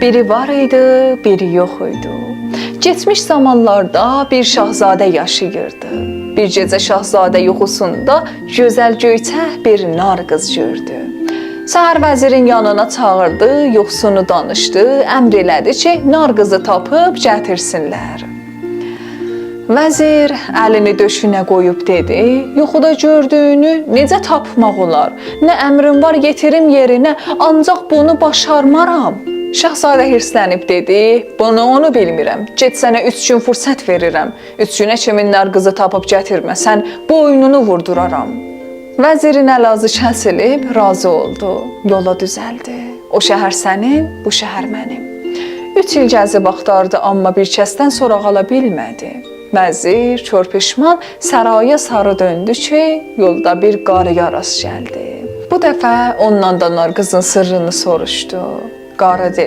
Biri var idi, biri yox idi. Geçmiş zamanlarda bir şahzadə yaşayırdı. Bir gecə şahzadə yuxusunda gözəl göyçək bir nar qız gördü. Səhər vəzirin yanına çağırdı, yuxusunu danışdı, əmr elədi ki, nar qızı tapıb gətirsinlər. Vəzir əlini döşünə qoyub dedi, yuxuda gördüyünü necə tapmaq olar? Nə əmrim var yetirim yerinə, ancaq bunu başarmaram. Şahzadə hirslənib dedi, bunu onu bilmirəm, get sənə 3 gün fürsət verirəm. 3 günə kiminlər qızı tapıb gətirməsən, boynunu vurduraram. Vəzirin əlazı kəsilib, razı oldu, yola düzəldi. O şəhər sənin, bu şəhər mənim. 3 il gəzib axtardı, amma bir kəsdən soraq ala bilmədi. Vəzir körpüşman saraya sarı döndü ki, yolda bir qarıya rast gəldi. Bu dəfə ondan da nar qızın sırrını soruşdu. Qarı dedi,